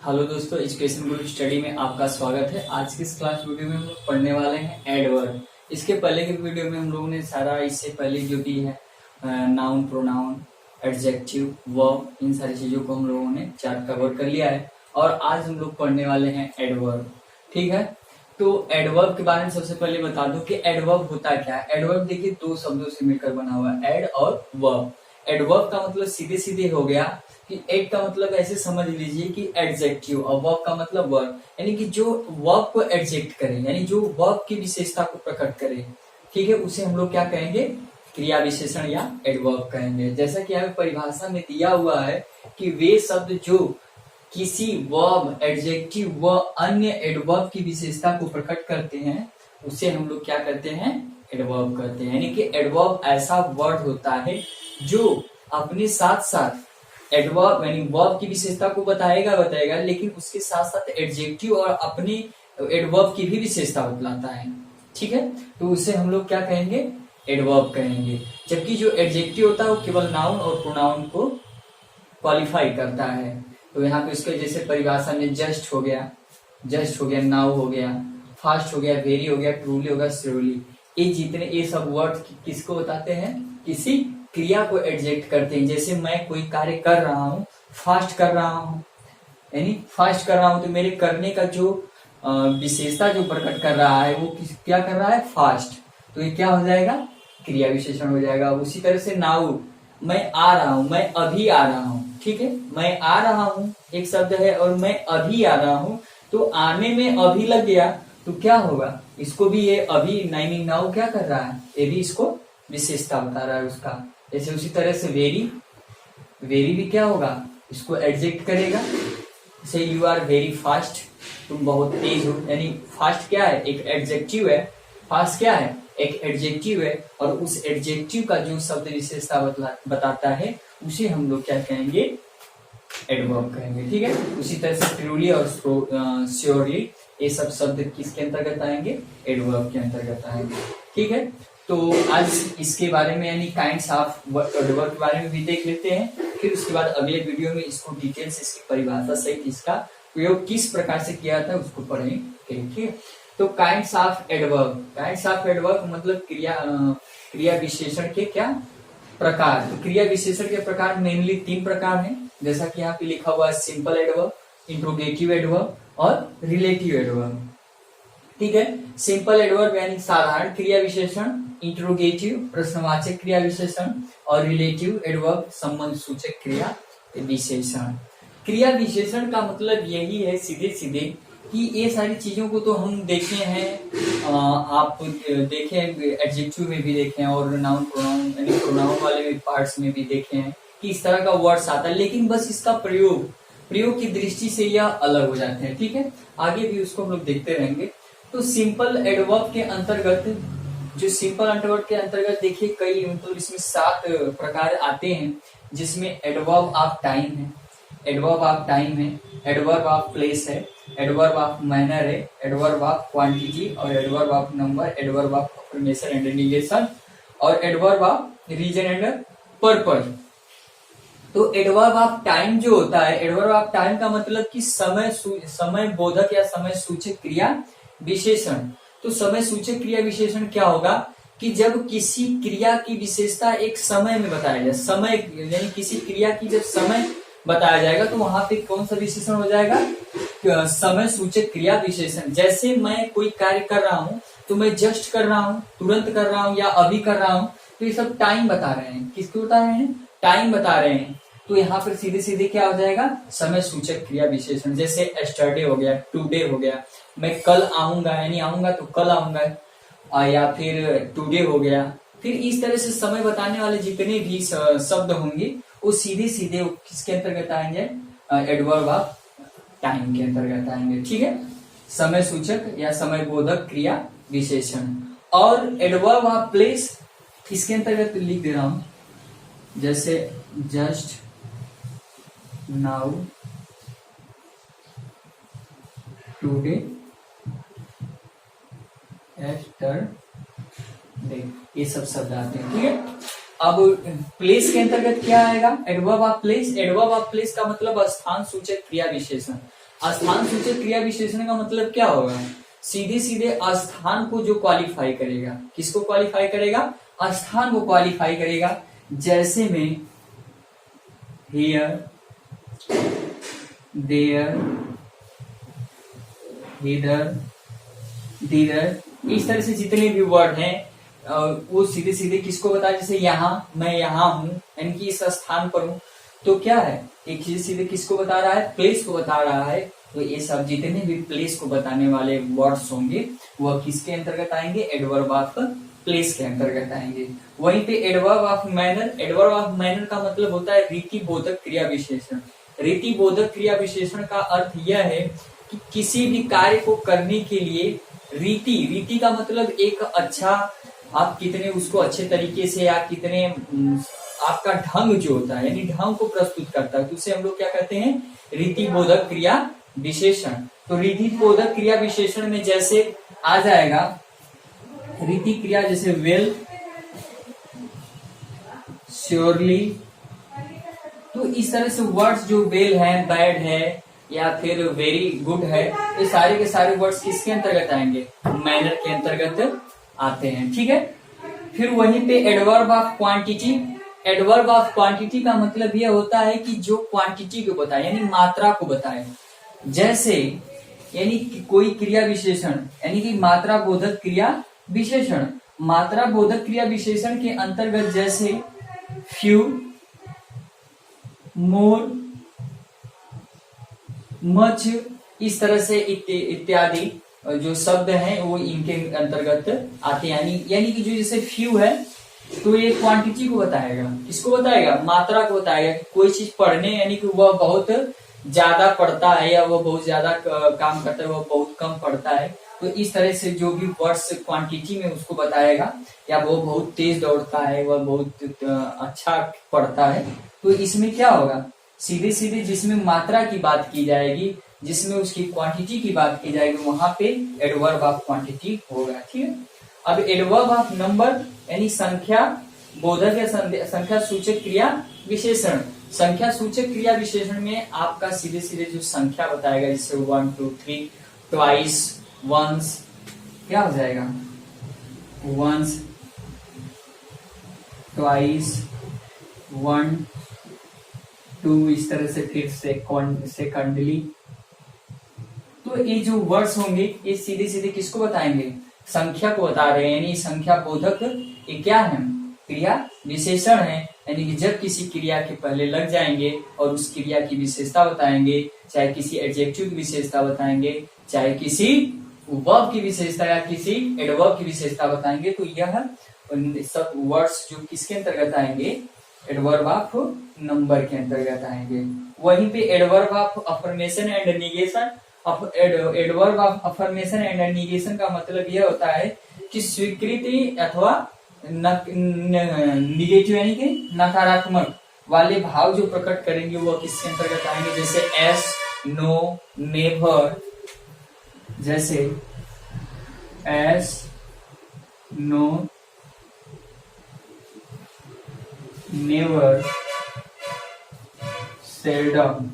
Hello दोस्तों, education गुरु study में आपका स्वागत है। आज की इस क्लास वीडियो में हम लोग पढ़ने वाले हैं एडवर्ब। इसके पहले के वीडियो में हम लोगों ने सारा इससे पहले जो भी है नाउन, प्रोनाउन, एडजेक्टिव, वर्ब, इन सारी चीजों को हम लोगों ने चार्ट कवर कर लिया है और आज हम लोग पढ़ने वाले हैं एडवर्ब। ठीक है, तो एडवर्ब के बारे में सबसे पहले बता दूं कि एडवर्ब होता क्या है। एडवर्ब देखिए दो शब्दों से मिलकर बना हुआ है, एड और वर्ब। एडवर्ब का मतलब सीधे सीधे हो गया कि एड का मतलब ऐसे समझ लीजिए कि एडजेक्टिव और वर्ब का मतलब वर्ब, यानी कि जो वर्ब को एडजेक्ट करे, यानी जो वर्ब की विशेषता को प्रकट करे। ठीक है, उसे हम लोग क्या कहेंगे? क्रिया विशेषण या एडवर्ब कहेंगे। जैसा कि यहाँ परिभाषा में दिया हुआ है कि वे शब्द जो किसी वर्ब, एडजेक्टिव व अन्य एडवर्ब की विशेषता को प्रकट करते हैं उसे हम लोग क्या करते हैं? एडवर्ब करते हैं। यानी कि एडवर्ब ऐसा वर्ड होता है जो अपने साथ साथ एडवर्ब यानी वर्ब की विशेषता को बताएगा, लेकिन उसके साथ साथ एडजेक्टिव और अपनी एडवर्ब की भी विशेषता बतलाता है। ठीक है, तो उसे हम लोग क्या कहेंगे? एडवर्ब कहेंगे। जबकि जो एडजेक्टिव होता है वो केवल नाउन और प्रोनाउन को क्वालिफाई करता है। तो यहाँ पे उसके जैसे परिभाषा में जस्ट हो गया, नाउ हो गया, फास्ट हो गया, वेरी हो गया, ट्रूली हो गया, श्योरली, ये सब वर्ड किसको बताते हैं? किसी क्रिया को एडजेक्ट करते हैं। जैसे मैं कोई कार्य कर रहा हूँ, फास्ट कर रहा हूँ, यानी फास्ट कर रहा हूँ तो मेरे करने का जो विशेषता जो प्रकट कर रहा है वो क्या कर रहा है? फास्ट। तो ये क्या हो जाएगा? क्रिया विशेषण हो जाएगा। उसी तरह से नाउ, मैं आ रहा हूँ, मैं अभी आ रहा हूँ। ठीक है, मैं आ रहा हूँ एक शब्द है और मैं अभी आ रहा हूँ, तो आने में अभी लग गया तो क्या होगा? इसको भी ये अभी नाउ क्या कर रहा है? ये भी इसको विशेषता बता रहा है उसका। जैसे उसी तरह से वेरी भी क्या होगा? इसको एडजेक्ट करेगा। जैसे यू आर वेरी फास्ट, तुम बहुत तेज हो, यानी फास्ट क्या है? एक एडजेक्टिव है। फास्ट क्या है? एक एडजेक्टिव है और उस एडजेक्टिव का जो शब्द विशेषता बताता है उसे हम लोग क्या कहेंगे? एडवर्ब कहेंगे। ठीक है, उसी तरह से ट्रूली और श्योरली ये सब शब्द किसके अंतर्गत आएंगे? एडवर्ब के अंतर्गत आएंगे। ठीक है, तो आज इसके बारे में यानी काइंड्स ऑफ एडवर्ब के बारे में भी देख लेते हैं। फिर उसके बाद अगले वीडियो में इसको डिटेल से इसकी परिभाषा सहित इसका प्रयोग किस प्रकार से किया था उसको पढ़ेंगे। ठीक है, तो काइंड्स ऑफ एडवर्ब मतलब क्रिया विशेषण के क्या प्रकार? तो क्रिया विशेषण के प्रकार मेनली 3 प्रकार हैं। जैसा कि यहाँ पे लिखा हुआ है, सिंपल एडवर्ब, इंट्रोगेटिव एडवर्ब और रिलेटिव एडवर्ब। ठीक है, सिंपल एडवर्ब यानी साधारण क्रिया विशेषण, इंट्रोगेटिव प्रश्नवाचक क्रिया विशेषण और रिलेटिव एडवर्ब संबंध सूचक क्रिया विशेषण। क्रिया विशेषण का मतलब यही है सीधे सीधे कि ये सारी चीजों को तो हम देखे हैं, आप देखे एडजेक्टिव में भी देखे हैं और नाउन, प्रोनाउन यानी प्रोनाउन वाले पार्ट्स में भी देखे हैं कि इस तरह का वर्ड्स आता है, लेकिन बस इसका प्रयोग की दृष्टि से यह अलग हो जाते हैं। ठीक है, आगे भी उसको हम लोग देखते रहेंगे। तो सिंपल एडवर्ब के अंतर्गत देखिए कई मतलब इसमें 7 प्रकार आते हैं, जिसमें एडवर्ब ऑफ टाइम है, एडवर्ब ऑफ प्लेस है, एडवर्ब ऑफ मैनर है, एडवर्ब ऑफ क्वांटिटी और adverb of number, adverb of affirmation and negation और adverb of reason and purpose. तो एडवर्ब ऑफ टाइम जो होता है, एडवर्ब ऑफ टाइम का मतलब कि समय बोधक या समय सूचक क्रिया विशेषण। तो समय सूचक क्रिया विशेषण क्या होगा कि जब किसी क्रिया की विशेषता एक समय में बताया जाए, समय यानी किसी क्रिया की जब समय बताया जाएगा तो वहां पे कौन सा विशेषण हो जाएगा? समय सूचक क्रिया विशेषण। जैसे मैं कोई कार्य कर रहा हूँ तो मैं जस्ट कर रहा हूँ, तुरंत कर रहा हूँ या अभी कर रहा हूँ, तो ये सब टाइम बता रहे हैं। किसको बता रहे हैं? टाइम बता रहे हैं। तो यहाँ पर सीधे सीधे क्या हो जाएगा? समय सूचक क्रिया विशेषण। जैसे एस्टरडे हो गया, टुडे हो गया, मैं कल आऊंगा यानी आऊंगा तो कल आऊंगा, या फिर टुडे हो गया। फिर इस तरह से समय बताने वाले जितने भी शब्द होंगे वो सीधे सीधे किसके अंतर्गत आएंगे? एडवर्ब ऑफ टाइम के अंतर्गत आएंगे। ठीक है, समय सूचक या समय बोधक क्रिया विशेषण। और एडवर्ब ऑफ प्लेस इसके अंतर्गत लिख दे रहा हूं, जैसे जस्ट, नाउ, टुडे, एस्टरडे, ये सब शब्द आते हैं। ठीक है, अब प्लेस के अंतर्गत क्या आएगा? एडवर्ब ऑफ प्लेस का मतलब स्थान सूचक क्रिया विशेषण। स्थान सूचक क्रिया विशेषण का मतलब क्या होगा? सीधे सीधे स्थान को जो क्वालिफाई करेगा। किसको क्वालिफाई करेगा? स्थान को क्वालिफाई करेगा। जैसे में हियर, देयर, हिदर, दीदर, इस तरह से जितने भी वर्ड हैं वो सीधे सीधे किसको बता, जैसे यहाँ, मैं यहाँ हूँ, यानी कि इस स्थान पर हूँ, तो क्या है, एक सीधे सीधे किसको बता रहा है? प्लेस को बता रहा है। तो ये सब जितने भी प्लेस को बताने वाले वर्ड्स होंगे वह किसके अंतर्गत आएंगे? एडवर्ब ऑफ प्लेस के अंतर्गत आएंगे। वहीं पे adverb of manner, adverb of manner का मतलब होता है रीति बोधक क्रिया विशेषण। रीति बोधक क्रिया विशेषण का अर्थ यह है कि किसी भी कार्य को करने के लिए रीति, रीति का मतलब एक अच्छा, आप कितने उसको अच्छे तरीके से, या कितने आपका ढंग जो होता है, यानी ढंग को प्रस्तुत करता है, तो उसे हम लोग क्या कहते हैं? रीति बोधक क्रिया विशेषण। तो रीति बोधक क्रिया विशेषण में जैसे आ जाएगा रीति क्रिया, जैसे वेल, श्योरली, तो इस तरह से वर्ड्स जो वेल है, बैड है, या फिर वेरी गुड है, ये सारे के सारे वर्ड्स किसके अंतर्गत आएंगे? मैनर के अंतर्गत आते हैं। ठीक है। फिर वहीं पे adverb of quantity, adverb of quantity का मतलब यह होता है कि जो क्वांटिटी को बताए, यानी मात्रा को बताए। जैसे यानी कि कोई क्रिया विशेषण, यानी कि मात्रा बोधक क्रिया विशेषण। मात्रा बोधक क्रिया विशेषण के अंतर्गत जैसे फ्यू, मोर, मच, इस तरह से इत्यादि जो शब्द हैं वो इनके अंतर्गत आते हैं। यानी कि जो जैसे फ्यू है तो ये क्वांटिटी को बताएगा। किसको बताएगा? मात्रा को बताएगा कि कोई चीज पढ़ने, यानी कि वह बहुत ज्यादा पढ़ता है, या वह बहुत ज्यादा काम करता है, वह बहुत कम पढ़ता है। तो इस तरह से जो भी वर्ड्स क्वांटिटी में उसको बताएगा, या वो बहुत तेज दौड़ता है, वह बहुत अच्छा पढ़ता है। तो इसमें क्या होगा? सीधे सीधे जिसमें मात्रा की बात की जाएगी, जिसमें उसकी क्वांटिटी की बात की जाएगी, वहां पे एडवर्ब ऑफ क्वांटिटी होगा। ठीक है। अब एडवर्ब ऑफ नंबर, यानी संख्या बोधक या संख्या सूचक क्रिया विशेषण। संख्या सूचक क्रिया विशेषण में आपका सीधे सीधे जो संख्या बताएगा, जैसे 1 2 3, ट्वाइस, वंस, क्या हो जाएगा? वंस, ट्वाइस, 1 2, इस तरह से फिर सेकंडली। तो ये जो वर्ड्स होंगे ये सीधे सीधे किसको बताएंगे? संख्या को बता रहे हैं, यानी संख्या बोधक ये क्या है? क्रिया विशेषण है। यानी कि जब किसी क्रिया के पहले लग जाएंगे और उस क्रिया की विशेषता बताएंगे, चाहे किसी एडजेक्टिव की विशेषता बताएंगे, चाहे किसी वर्ब की विशेषता या किसी एडवर्ब की विशेषता बताएंगे, तो यह सब वर्ड्स जो किसके अंतर्गत आएंगे? एडवर्ब ऑफ नंबर के अंतर्गत आएंगे। वहीं पे adverb of affirmation and negation, adverb of affirmation and negation का मतलब यह होता है कि स्वीकृति अथवा निगेटिव, यानी कि नकारात्मक वाले भाव जो प्रकट करेंगे वो किसके अंतर्गत आएंगे? जैसे एस, नो, नेवर, जैसे एस, नो, नेवर, सेल्डम,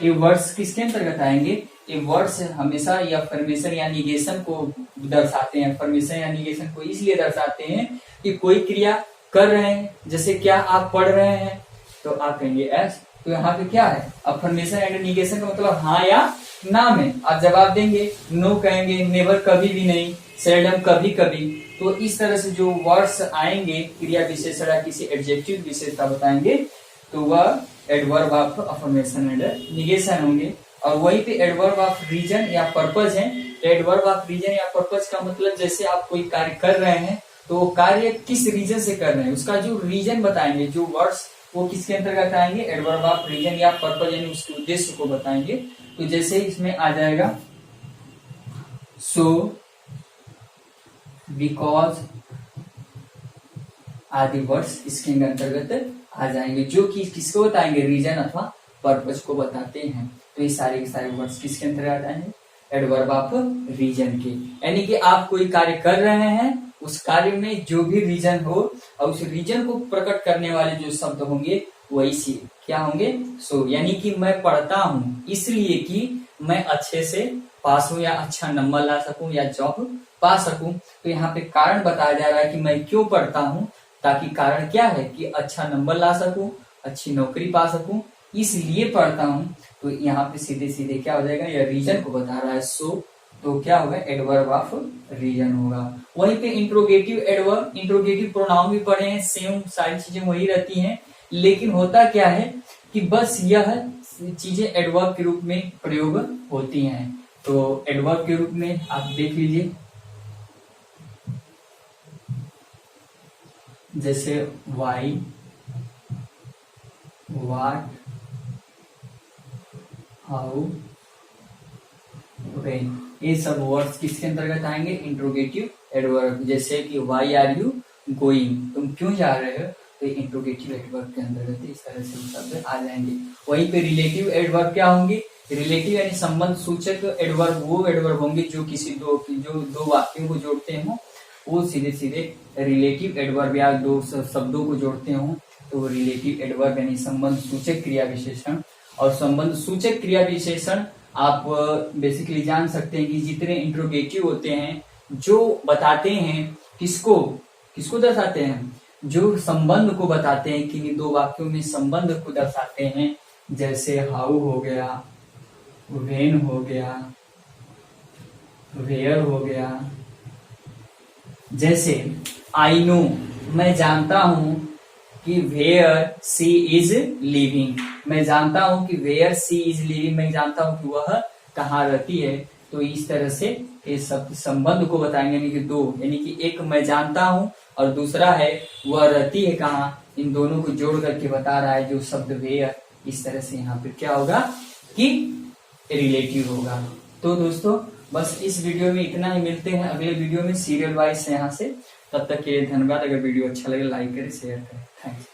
ये वर्ड्स किसके अंतर्गत आएंगे? ये वर्ड्स हमेशा ये अफर्मेशन या निगेशन को दर्शाते हैं। अफर्मेशन या निगेशन को इसलिए दर्शाते हैं कि कोई क्रिया कर रहे हैं, जैसे क्या आप पढ़ रहे हैं, तो आप कहेंगे एस, तो यहाँ पे क्या है? अफर्मेशन एंड निगेशन का मतलब हाँ या ना में आप जवाब देंगे। नो कहेंगे, नेवर कभी भी नहीं, सेल्डम कभी कभी। तो इस तरह से जो वर्ड्स आएंगे क्रिया विशेषण या किसी एडजेक्टिव विशेषता बताएंगे, तो वह adverb of affirmation and negation होंगे। और वही पे एडवर्ब ऑफ रीजन या पर्पज है। एडवर्ब ऑफ रीजन या पर्पज का मतलब जैसे आप कोई कार्य कर रहे हैं तो वो कार्य किस रीजन से कर रहे हैं, उसका जो रीजन बताएंगे, जो वर्ड्स वो किसके अंतर्गत आएंगे? एडवर्ब ऑफ रीजन या पर्पज, यानी उसके उद्देश्य को बताएंगे। तो जैसे इसमें आ जाएगा सो, बिकॉज आदि वर्ड्स इसके अंतर्गत आ जाएंगे, जो कि किसको बताएंगे? रीजन अथवा पर्पज को बताते हैं। तो ये सारे के सारे वर्ड्स किसके अंतर्गत आएंगे? एडवर्ब ऑफ रीजन के। यानी कि आप कोई कार्य कर रहे हैं, उस कार्य में जो भी रीजन हो और उस रीजन को प्रकट करने वाले जो शब्द होंगे वही सी क्या होंगे? सो, यानी कि मैं पढ़ता हूँ इसलिए कि मैं अच्छे से पास हूं या अच्छा नंबर ला सकूं या जॉब पा सकूं। तो यहाँ पे कारण बताया जा रहा है कि मैं क्यों पढ़ता हूं, ताकि कारण क्या है कि अच्छा नंबर ला सकूं, अच्छी नौकरी पा सकूं, इसलिए पढ़ता हूं। तो यहाँ पे सीधे सीधे क्या हो जाएगा, यह रीजन को बता रहा है। सो तो क्या होगा, एडवर्ब ऑफ रीजन होगा। वहीं पे इंट्रोगेटिव एडवर्ब, इंट्रोगेटिव प्रोनाउन भी पढ़े हैं, सेम सारी चीजें वही रहती हैं, लेकिन होता क्या है कि बस यह चीजें एडवर्ब के रूप में प्रयोग होती हैं। तो एडवर्ब के रूप में आप देख लीजिए, जैसे वाई, व्हाट, हाउ, व्हेन, ये सब वर्ड्स किसके अंतर्गत आएंगे, इंट्रोगेटिव एडवर्ब। जैसे कि वाई आर यू गोइंग, तुम क्यों जा रहे हो, तो इंट्रोगेटिव एडवर्ब के अंतर्गत इस तरह से शब्द आ जाएंगे। वहीं पे रिलेटिव एडवर्ब क्या होंगे, रिलेटिव यानी संबंध सूचक एडवर्ब वो एडवर्ब होंगे जो किसी दो वाक्यों को जोड़ते हो, वो सीधे सीधे रिलेटिव एडवर्ब, या दो शब्दों को जोड़ते हो तो वो रिलेटिव एडवर्ब यानी संबंध सूचक क्रिया विशेषण। और संबंध सूचक क्रिया विशेषण आप बेसिकली जान सकते हैं कि जितने इंट्रोगेटिव होते हैं जो बताते हैं किसको किसको दर्शाते हैं, जो संबंध को बताते हैं, कि दो वाक्यों में संबंध को दर्शाते हैं। जैसे हाउ हो गया, व्हेन हो गया, वेयर हो गया। जैसे आई नो, मैं जानता हूं कि वेयर सी इज लिविंग, मैं जानता हूं कि वेयर सी इज लिविंग, मैं जानता हूं कि वह कहाँ रहती है। तो इस तरह से ये सब संबंध को बताएंगे, यानी कि दो, यानी कि एक मैं जानता हूं और दूसरा है वह रहती है कहाँ, इन दोनों को जोड़ करके बता रहा है जो शब्द वेयर। इस तरह से यहाँ पे क्या होगा कि रिलेटिव होगा। तो दोस्तों बस इस वीडियो में इतना ही, मिलते हैं अगले वीडियो में सीरियल वाइज यहाँ से। तब तक के लिए धन्यवाद। अगर वीडियो अच्छा लगे लाइक करें, शेयर करें। थैंक्स।